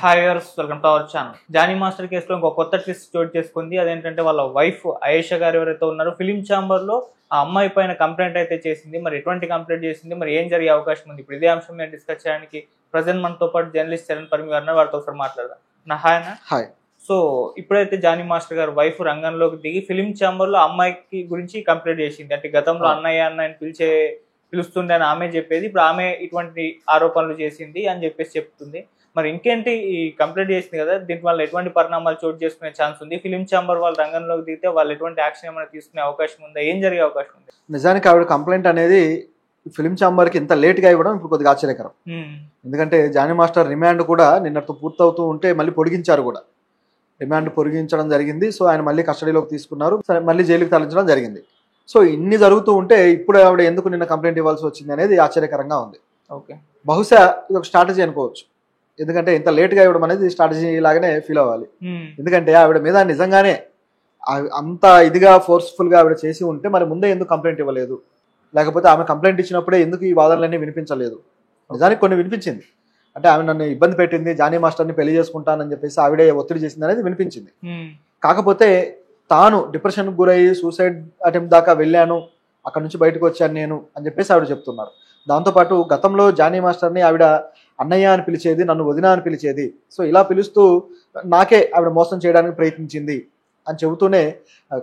Hi viewers, welcome to our channel. Jani Master కేసులో ఇంకో కొత్త ట్విస్ట్ చోటు చేసుకుంది. అదేంటంటే వాళ్ళ వైఫ్ ఆయేషా గారు ఎవరైతే ఉన్నారో ఫిలిం ఛాంబర్ లో ఆ అమ్మాయి పైన కంప్లైంట్ అయితే చేసింది. మరి ఎటువంటి కంప్లైంట్ చేసింది, మరి ఏం జరిగే అవకాశం ఉంది? ఇప్పుడు ఇదే అంశం నేను డిస్కస్ చేయడానికి ప్రజెంట్ మనతో పాటు జర్నలిస్ట్ చరణ్ పరిమి గారు వారితో ఒకసారి మాట్లాడదాం. హాయ్. సో ఇప్పుడైతే జానీ మాస్టర్ గారు వైఫ్ రంగంలోకి దిగి ఫిలిం ఛాంబర్ లో అమ్మాయికి గురించి కంప్లైంట్ చేసింది. అంటే గతంలో అన్నయ్యని పిలుస్తుండే అని ఆమె చెప్పేది. ఇప్పుడు ఆమె ఇటువంటి ఆరోపణలు చేసింది అని చెప్పేసి చెప్తుంది. మరి ఇంకేంటి ఈ కంప్లైంట్ చేసింది కదా, దీని వల్ల ఎటువంటి పరిణామాలు చోటు చేసుకునే ఛాన్స్ ఉంది? ఫిలిం ఛాంబర్ వాళ్ళు రంగంలోకి దిగితే వాళ్ళు ఎటువంటి యాక్షన్ ఏమైనా తీసుకునే అవకాశం ఉందా? ఏం జరిగే అవకాశం ఉంది? నిజానికి ఆవిడ కంప్లైంట్ అనేది ఫిలిం ఛాంబర్కి ఇంత లేట్గా ఇవ్వడం ఇప్పుడు కొద్దిగా ఆశ్చర్యకరం. ఎందుకంటే జానీ మాస్టర్ రిమాండ్ కూడా నిన్నటితో పూర్తవుతూ ఉంటే మళ్ళీ పొడిగించారు కూడా. రిమాండ్ పొడిగించడం జరిగింది. సో ఆయన మళ్ళీ కస్టడీలోకి తీసుకున్నారు. సరే, మళ్ళీ జైలుకి తరలించడం జరిగింది. సో ఇన్ని జరుగుతూ ఉంటే ఇప్పుడు ఆవిడ ఎందుకు నిన్న కంప్లైంట్ ఇవ్వాల్సి వచ్చింది అనేది ఆశ్చర్యకరంగా ఉంది. ఓకే, బహుశా ఇది ఒక స్ట్రాటజీ అనుకోవచ్చు. ఎందుకంటే ఇంత లేట్గా ఇవ్వడం అనేది స్ట్రాటజీ లాగానే ఫీల్ అవ్వాలి. ఎందుకంటే ఆవిడ మీద నిజంగానే అంత ఇదిగా ఫోర్స్ఫుల్గా ఆవిడ చేసి ఉంటే మరి ముందే ఎందుకు కంప్లైంట్ ఇవ్వలేదు? లేకపోతే ఆమె కంప్లైంట్ ఇచ్చినప్పుడే ఎందుకు ఈ వాదనలన్నీ వినిపించలేదు? నిజానికి కొన్ని వినిపించింది. అంటే ఆమె నన్ను ఇబ్బంది పెట్టింది, జానీ మాస్టర్ని పెళ్లి చేసుకుంటానని చెప్పేసి ఆవిడే ఒత్తిడి చేసింది అనేది వినిపించింది. కాకపోతే తాను డిప్రెషన్కి గురయ్యి సూసైడ్ అటెంప్ట్ దాకా వెళ్ళాను, అక్కడ నుంచి బయటకు వచ్చాను నేను అని చెప్పేసి ఆవిడ చెప్తున్నారు. దాంతోపాటు గతంలో జానీ మాస్టర్ని ఆవిడ అన్నయ్య అని పిలిచేది, నన్ను వదిన అని పిలిచేది. సో ఇలా పిలుస్తూ నాకే ఆవిడ మోసం చేయడానికి ప్రయత్నించింది అని చెబుతూనే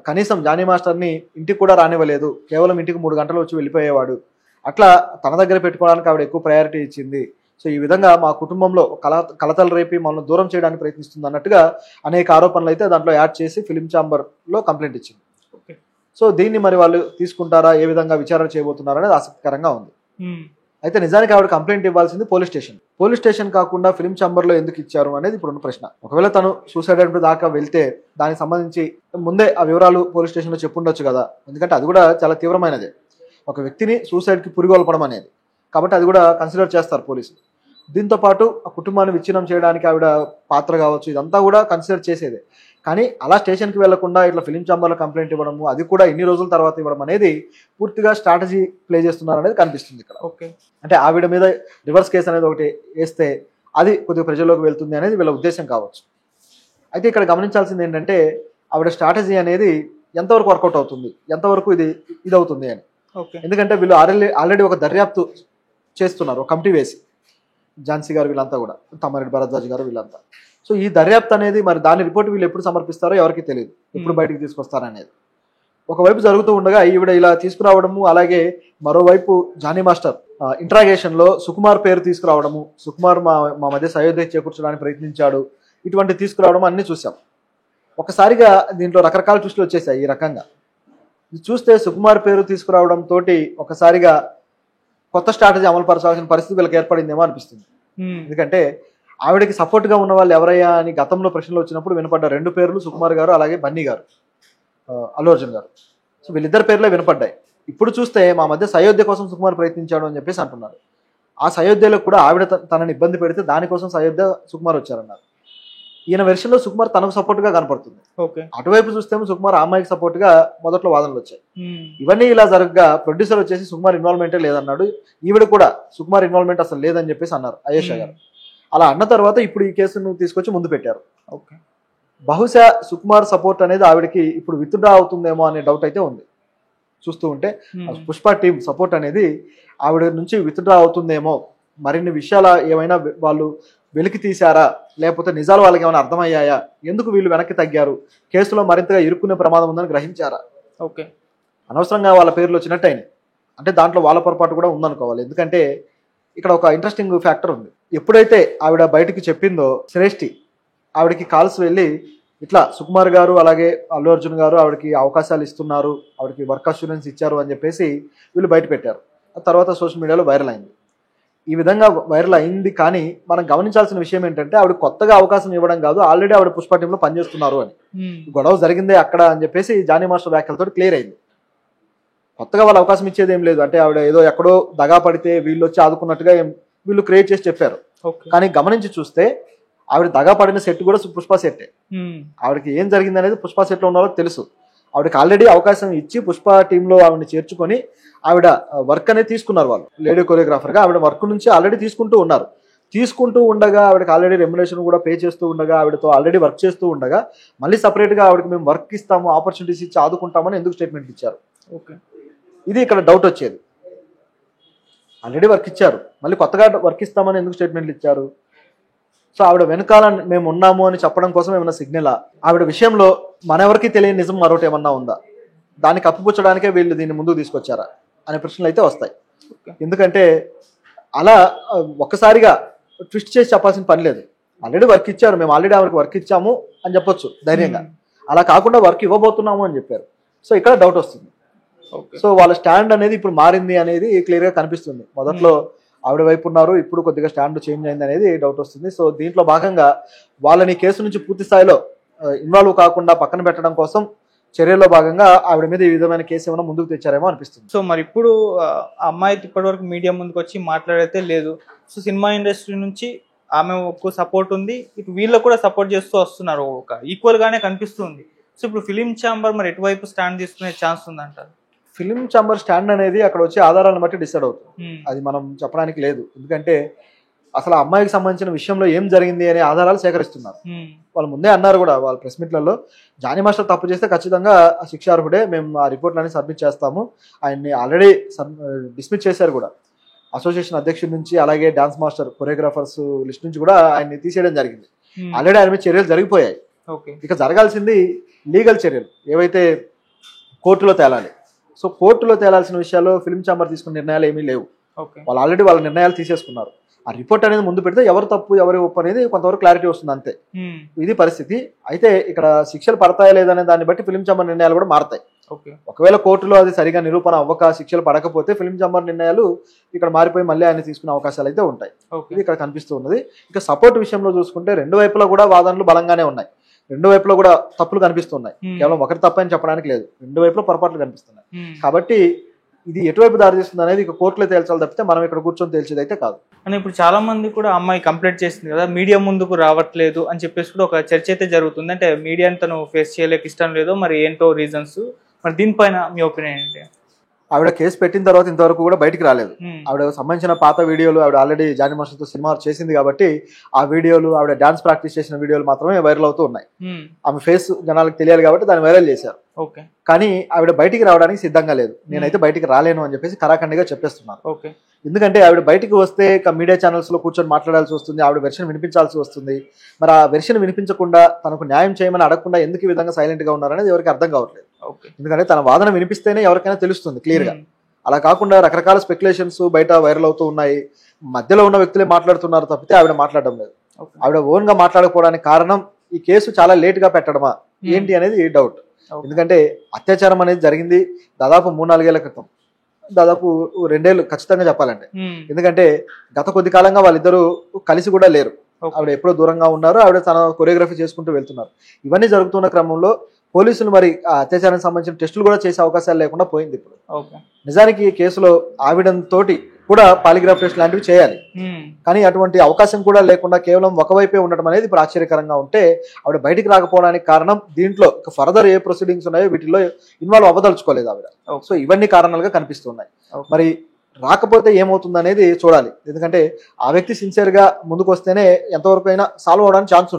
కనీసం జానీ మాస్టర్ని ఇంటికి కూడా రానివ్వలేదు, కేవలం ఇంటికి 3 గంటలు వచ్చి వెళ్ళిపోయేవాడు. అట్లా తన దగ్గర పెట్టుకోవడానికి ఆవిడ ఎక్కువ ప్రయారిటీ ఇచ్చింది. సో ఈ విధంగా మా కుటుంబంలో కలతలు రేపి మమ్మల్ని దూరం చేయడానికి ప్రయత్నిస్తుంది అన్నట్టుగా అనేక ఆరోపణలు అయితే దాంట్లో యాడ్ చేసి ఫిలిం ఛాంబర్లో కంప్లైంట్ ఇచ్చింది. సో దీన్ని మరి వాళ్ళు తీసుకుంటారా, ఏ విధంగా విచారణ చేయబోతున్నారా అనేది ఆసక్తికరంగా ఉంది. అయితే నిజానికి ఆవిడ కంప్లైంట్ ఇవ్వాల్సింది పోలీస్ స్టేషన్ కాకుండా ఫిలిం ఛాంబర్లో ఎందుకు ఇచ్చారు అనేది ఇప్పుడున్న ప్రశ్న. ఒకవేళ తను సూసైడ్ అటెంప్ట్ దాకా వెళ్తే దానికి సంబంధించి ముందే ఆ వివరాలు పోలీస్ స్టేషన్లో చెప్పుండొచ్చు కదా. ఎందుకంటే అది కూడా చాలా తీవ్రమైనదే, ఒక వ్యక్తిని సూసైడ్కి పురిగొల్పడం అనేది. కాబట్టి అది కూడా కన్సిడర్ చేస్తారు పోలీసులు. దీంతో పాటు ఆ కుటుంబాన్ని విచ్ఛిన్నం చేయడానికి ఆవిడ పాత్ర కావచ్చు, ఇదంతా కూడా కన్సిడర్ చేసేదే. కానీ అలా స్టేషన్కి వెళ్లకుండా ఇట్లా ఫిలిం ఛాంబర్లో కంప్లైంట్ ఇవ్వడము, అది కూడా ఇన్ని రోజుల తర్వాత ఇవ్వడం అనేది పూర్తిగా స్ట్రాటజీ ప్లే చేస్తున్నారు అనేది కనిపిస్తుంది ఇక్కడ. ఓకే, అంటే ఆవిడ మీద రివర్స్ కేసు అనేది ఒకటి వేస్తే అది కొద్దిగా ప్రజల్లోకి వెళ్తుంది అనేది వీళ్ళ ఉద్దేశం కావచ్చు. అయితే ఇక్కడ గమనించాల్సింది ఏంటంటే ఆవిడ స్ట్రాటజీ అనేది ఎంతవరకు వర్కౌట్ అవుతుంది, ఎంతవరకు ఇది అవుతుంది అని. ఎందుకంటే వీళ్ళు ఆల్రెడీ ఒక దర్యాప్తు చేస్తున్నారు, ఒక కమిటీ వేసి, ఝాన్సీ గారు వీళ్ళంతా కూడా, తమ్మారెడ్డి భరద్వాజ్ గారు వీళ్ళంతా. సో ఈ దర్యాప్తు అనేది మరి దాని రిపోర్ట్ వీళ్ళు ఎప్పుడు సమర్పిస్తారో ఎవరికి తెలియదు, ఎప్పుడు బయటకు తీసుకొస్తారనేది. ఒకవైపు జరుగుతూ ఉండగా ఈవిడ ఇలా తీసుకురావడము, అలాగే మరోవైపు జానీ మాస్టర్ ఇంట్రాగేషన్లో సుకుమార్ పేరు తీసుకురావడము, సుకుమార్ మా మధ్య సయోధ్య చేకూర్చడానికి ప్రయత్నించాడు, ఇటువంటి తీసుకురావడం అన్నీ చూసాం. ఒకసారిగా దీంట్లో రకరకాల ట్విస్టులు వచ్చేసాయి. ఈ రకంగా చూస్తే సుకుమార్ పేరు తీసుకురావడం తోటి ఒకసారిగా కొత్త స్ట్రాటజీ అమలు పరచాల్సిన పరిస్థితి వీళ్ళకి ఏర్పడిందేమో అనిపిస్తుంది. ఎందుకంటే ఆవిడకి సపోర్ట్గా ఉన్న వాళ్ళు ఎవరయ్యా అని గతంలో ప్రశ్నలు వచ్చినప్పుడు వినపడ్డ 2 పేర్లు సుకుమార్ గారు, అలాగే బన్నీ గారు, అల్లు అర్జున్ గారు. సో వీళ్ళిద్దరు పేర్లే వినపడ్డాయి. ఇప్పుడు చూస్తే మా మధ్య సయోధ్య కోసం సుకుమార్ ప్రయత్నించాడు అని చెప్పేసి అంటున్నారు. ఆ సయోధ్యలో కూడా ఆవిడ తనని ఇబ్బంది పెడితే దానికోసం సయోధ్య సుకుమార్ వచ్చారన్నారు. ఈయన వెర్షన్లో సుకుమార్ తనకు సపోర్ట్గా కనపడుతుంది. అటువైపు చూస్తేమో సుకుమార్ ఆ అమ్మాయికి సపోర్ట్గా మొదట్లో వాదనలు వచ్చాయి. ఇవన్నీ ఇలా జరగగా ప్రొడ్యూసర్ వచ్చేసి సుకుమార్ ఇన్వాల్వ్మెంటే లేదన్నాడు. ఈవిడ కూడా సుకుమార్ ఇన్వాల్వ్మెంట్ అసలు లేదని చెప్పేసి అన్నారు ఆయేషా గారు. అలా అన్న తర్వాత ఇప్పుడు ఈ కేసును తీసుకొచ్చి ముందు పెట్టారు. బహుశా సుకుమార్ సపోర్ట్ అనేది ఆవిడకి ఇప్పుడు విత్డ్రా అవుతుందేమో అనే డౌట్ అయితే ఉంది. చూస్తూ ఉంటే పుష్ప టీం సపోర్ట్ అనేది ఆవిడ నుంచి విత్డ్రా అవుతుందేమో, మరిన్ని విషయాలు ఏమైనా వాళ్ళు వెలికి తీశారా, లేకపోతే నిజాలు వాళ్ళకి ఏమైనా అర్థమయ్యాయా, ఎందుకు వీళ్ళు వెనక్కి తగ్గారు, కేసులో మరింతగా ఇరుక్కునే ప్రమాదం ఉందని గ్రహించారా? అనవసరంగా వాళ్ళ పేర్లు వచ్చినట్టు అయినాయి. అంటే దాంట్లో వాళ్ళ పొరపాటు కూడా ఉందనుకోవాలి. ఎందుకంటే ఇక్కడ ఒక ఇంట్రెస్టింగ్ ఫ్యాక్టర్ ఉంది. ఎప్పుడైతే ఆవిడ బయటికి చెప్పిందో శ్రేష్ఠి, ఆవిడకి కాల్స్ వెళ్ళి ఇట్లా సుకుమార్ గారు అలాగే అల్లు అర్జున్ గారు ఆవిడకి అవకాశాలు ఇస్తున్నారు, ఆవిడకి వర్క్ అష్యూరెన్స్ ఇచ్చారు అని చెప్పేసి వీళ్ళు బయట పెట్టారు. ఆ తర్వాత సోషల్ మీడియాలో వైరల్ అయింది. ఈ విధంగా వైరల్ అయింది. కానీ మనం గమనించాల్సిన విషయం ఏంటంటే ఆవిడ కొత్తగా అవకాశం ఇవ్వడం కాదు, ఆల్రెడీ ఆవిడ పుష్ప టీంలో పనిచేస్తున్నారు అని. గొడవ జరిగిందే అక్కడ అని చెప్పేసి జానీ మాస్టర్ వ్యాఖ్యలతో క్లియర్ అయింది. కొత్తగా వాళ్ళు అవకాశం ఇచ్చేది ఏం లేదు. అంటే ఆవిడ ఏదో ఎక్కడో దగా పడితే వీళ్ళు వచ్చి ఆదుకున్నట్టుగా వీళ్ళు క్రియేట్ చేసి చెప్పారు. కానీ గమనించి చూస్తే ఆవిడ దగా పడిన సెట్ కూడా పుష్ప సెట్టే. ఆవిడకి ఏం జరిగింది అనేది పుష్ప సెట్లో ఉన్నారో తెలుసు. ఆవిడకి ఆల్రెడీ అవకాశం ఇచ్చి పుష్ప టీంలో ఆవిడని చేర్చుకొని ఆవిడ వర్క్ అనేది తీసుకున్నారు. వాళ్ళు లేడీ కొరియోగ్రాఫర్గా ఆవిడ వర్క్ నుంచి ఆల్రెడీ తీసుకుంటూ ఉన్నారు. తీసుకుంటూ ఉండగా ఆవిడకి ఆల్రెడీ రెమ్యునరేషన్ కూడా పే చేస్తూ ఉండగా ఆవిడతో ఆల్రెడీ వర్క్ చేస్తూ ఉండగా మళ్ళీ సపరేట్గా ఆవిడకి మేము వర్క్ ఇస్తాము, ఆపర్చునిటీస్ ఇచ్చి ఆదుకుంటామని ఎందుకు స్టేట్మెంట్ ఇచ్చారు? ఓకే, ఇది ఇక్కడ డౌట్ వచ్చేది. ఆల్రెడీ వర్క్ ఇచ్చారు, మళ్ళీ కొత్తగా వర్క్ ఇస్తామని ఎందుకు స్టేట్మెంట్లు ఇచ్చారు? సో ఆవిడ వెనకాల మేము ఉన్నాము అని చెప్పడం కోసం ఏమైనా సిగ్నలా? ఆవిడ విషయంలో మనెవరికి తెలియని నిజం మరొకటి ఏమన్నా ఉందా? దాన్ని కప్పిపుచ్చడానికే వీళ్ళు దీన్ని ముందుకు తీసుకొచ్చారా అనే ప్రశ్నలు అయితే వస్తాయి. ఎందుకంటే అలా ఒక్కసారిగా ట్విస్ట్ చేసి చెప్పాల్సిన పని లేదు. ఆల్రెడీ వర్క్ ఇచ్చారు, మేము ఆల్రెడీ ఆవిడకి వర్క్ ఇచ్చాము అని చెప్పొచ్చు ధైర్యంగా. అలా కాకుండా వర్క్ ఇవ్వబోతున్నాము అని చెప్పారు. సో ఇక్కడ డౌట్ వస్తుంది. సో వాళ్ళ స్టాండ్ అనేది ఇప్పుడు మారింది అనేది క్లియర్గా కనిపిస్తుంది. మొదట్లో ఆవిడ వైపు ఉన్నారు, ఇప్పుడు కొద్దిగా స్టాండ్ చేంజ్ అయింది అనేది డౌట్ వస్తుంది. సో దీంట్లో భాగంగా వాళ్ళని కేసు నుంచి పూర్తి స్థాయిలో ఇన్వాల్వ్ కాకుండా పక్కన పెట్టడం కోసం చర్యల్లో భాగంగా ఆవిడ మీద ఈ విధమైన కేసు ఏమైనా ముందుకు తెచ్చారేమో అనిపిస్తుంది. సో మరి ఇప్పుడు అమ్మాయి ఇప్పటివరకు మీడియా ముందుకు వచ్చి మాట్లాడైతే లేదు. సో సినిమా ఇండస్ట్రీ నుంచి ఆమె ఒక సపోర్ట్ ఉంది, ఇటు వీళ్ళకు కూడా సపోర్ట్ చేస్తూ వస్తున్నారు, ఒక ఈక్వల్ గానే కనిపిస్తుంది. సో ఇప్పుడు ఫిలిం ఛాంబర్ మరి ఎటువైపు స్టాండ్ తీసుకునే ఛాన్స్ ఉందంటారు? ఫిలిం ఛాంబర్ స్టాండ్ అనేది అక్కడ వచ్చే ఆధారాలను బట్టి డిసైడ్ అవుతుంది. అది మనం చెప్పడానికి లేదు. ఎందుకంటే అసలు ఆ అమ్మాయికి సంబంధించిన విషయంలో ఏం జరిగింది అనే ఆధారాలు సేకరిస్తున్నారు. వాళ్ళు ముందే అన్నారు కూడా వాళ్ళ ప్రెస్ మీట్లలో, జానీ మాస్టర్ తప్పు చేస్తే ఖచ్చితంగా శిక్షార్హుడే, మేము ఆ రిపోర్ట్లన్నీ సబ్మిట్ చేస్తాము. ఆయన్ని ఆల్రెడీ డిస్మిస్ చేశారు కూడా. అసోసియేషన్ అధ్యక్షుడి నుంచి అలాగే డాన్స్ మాస్టర్ కొరియోగ్రాఫర్స్ లిస్ట్ నుంచి కూడా ఆయన్ని తీసేయడం జరిగింది. ఆల్రెడీ ఆయన మీద చర్యలు జరిగిపోయాయి. ఇక జరగాల్సింది లీగల్ చర్యలు ఏవైతే కోర్టులో తేలాలి. సో కోర్టులో తేలాల్సిన విషయాల్లో ఫిలిం ఛాంబర్ తీసుకున్న నిర్ణయాలు ఏమీ లేవు. వాళ్ళు ఆల్రెడీ వాళ్ళ నిర్ణయాలు తీసేసుకున్నారు. ఆ రిపోర్ట్ అనేది ముందు పెడితే ఎవరు తప్పు ఎవరి ఒప్పు అనేది కొంతవరకు క్లారిటీ వస్తుంది, అంతే. ఇది పరిస్థితి. అయితే ఇక్కడ శిక్షలు పడతాయా లేదనే దాన్ని బట్టి ఫిలిం ఛాంబర్ నిర్ణయాలు కూడా మారతాయి. ఒకవేళ కోర్టులో అది సరిగా నిరూపణ అవ్వక శిక్షలు పడకపోతే ఫిలిం ఛాంబర్ నిర్ణయాలు ఇక్కడ మారిపోయి మళ్ళీ ఆయన తీసుకునే అవకాశాలు అయితే ఉంటాయి. ఇది ఇక్కడ కనిపిస్తూ ఉన్నది. ఇక సపోర్ట్ విషయంలో చూసుకుంటే రెండు వైపులా కూడా వాదనలు బలంగానే ఉన్నాయి. రెండు వైపులో కూడా తప్పులు కనిపిస్తున్నాయి. కేవలం ఒకటి తప్పని చెప్పడానికి లేదు, రెండు వైపులో పొరపాట్లు కనిపిస్తున్నాయి. కాబట్టి ఇది ఎటువైపు దారి తీస్తుంది అనేది ఇక కోర్టులో తేల్చాలి తప్పితే మనం ఇక్కడ కూర్చొని తేల్చేది అయితే కాదు. అని ఇప్పుడు చాలా మంది కూడా అమ్మాయి కంప్లైంట్ చేసింది కదా, మీడియా ముందుకు రావట్లేదు అని చెప్పేసి కూడా ఒక చర్చ అయితే జరుగుతుంది. అంటే మీడియాని తను ఫేస్ చేయలేక ఇష్టం లేదో మరి ఏంటో రీజన్స్. మరి దీనిపైన మీ ఒపీనియన్ ఏంటి? ఆవిడ కేసు పెట్టిన తర్వాత ఇంతవరకు కూడా బయటికి రాలేదు. ఆవిడ సంబంధించిన పాత వీడియోలు ఆవిడ ఆల్రెడీ జానీ మాస్టర్తో సినిమా చేసింది కాబట్టి ఆ వీడియోలు, ఆవిడ డాన్స్ ప్రాక్టీస్ చేసిన వీడియోలు మాత్రమే వైరల్ అవుతూ ఉన్నాయి. ఆమె ఫేస్ జనాలకు తెలియాలి కాబట్టి దాన్ని వైరల్ చేశారు. కానీ ఆవిడ బయటికి రావడానికి సిద్ధంగా లేదు. నేనైతే బయటికి రాలేను అని చెప్పేసి కరాఖండిగా చెప్పేస్తున్నారు. ఎందుకంటే ఆవిడ బయటికి వస్తే మీడియా ఛానల్స్ లో కూర్చొని మాట్లాడాల్సి వస్తుంది, ఆవిడ వెర్షన్ వినిపించాల్సి వస్తుంది. మరి ఆ వెర్షన్ వినిపించకుండా తనకు న్యాయం చేయమని అడగకుండా ఎందుకు ఈ విధంగా సైలెంట్ గా ఉన్నారనేది ఎవరికి అర్థం కావట్లేదు. ఎందుకంటే తన వాదన వినిపిస్తేనే ఎవరికైనా తెలుస్తుంది క్లియర్ గా. అలా కాకుండా రకరకాల స్పెక్యులేషన్స్ బయట వైరల్ అవుతూ ఉన్నాయి. మధ్యలో ఉన్న వ్యక్తులే మాట్లాడుతున్నారు తప్పితే ఆవిడ మాట్లాడడం లేదు. ఆవిడ ఓన్ గా మాట్లాడకపోవడానికి కారణం ఈ కేసు చాలా లేట్ గా పెట్టడమా ఏంటి అనేది డౌట్. ఎందుకంటే అత్యాచారం అనేది జరిగింది దాదాపు 3-4 ఏళ్ల క్రితం, దాదాపు 2 ఏళ్ళు ఖచ్చితంగా చెప్పాలంటే. ఎందుకంటే గత కొద్ది కాలంగా వాళ్ళిద్దరూ కలిసి కూడా లేరు. ఆవిడ ఎప్పుడో దూరంగా ఉన్నారు, ఆవిడ తన కొరియోగ్రఫీ చేసుకుంటూ వెళ్తున్నారు. ఇవన్నీ జరుగుతున్న క్రమంలో పోలీసులు మరి ఆ అత్యాచారానికి సంబంధించిన టెస్టులు కూడా చేసే అవకాశాలు లేకుండా పోయింది. ఇప్పుడు నిజానికి ఈ కేసులో ఆవిడతోటి కూడా పాలిగ్రాఫ్ టెస్ట్ లాంటివి చేయాలి, కానీ అటువంటి అవకాశం కూడా లేకుండా కేవలం ఒకవైపే ఉండటం అనేది ఇప్పుడు ఆశ్చర్యకరంగా ఉంటే ఆవిడ బయటికి రాకపోవడానికి కారణం దీంట్లో ఫర్దర్ ఏ ప్రొసీడింగ్స్ ఉన్నాయో వీటిలో ఇన్వాల్వ్ అవ్వదలుచుకోలేదు ఆవిడ. సో ఇవన్నీ కారణాలుగా కనిపిస్తున్నాయి. మరి రాకపోతే ఏమవుతుంది అనేది చూడాలి. ఎందుకంటే ఆ వ్యక్తి సిన్సియర్ గా ముందుకు వస్తేనే ఎంతవరకు అయినా సాల్వ్ అవడానికి ఛాన్స్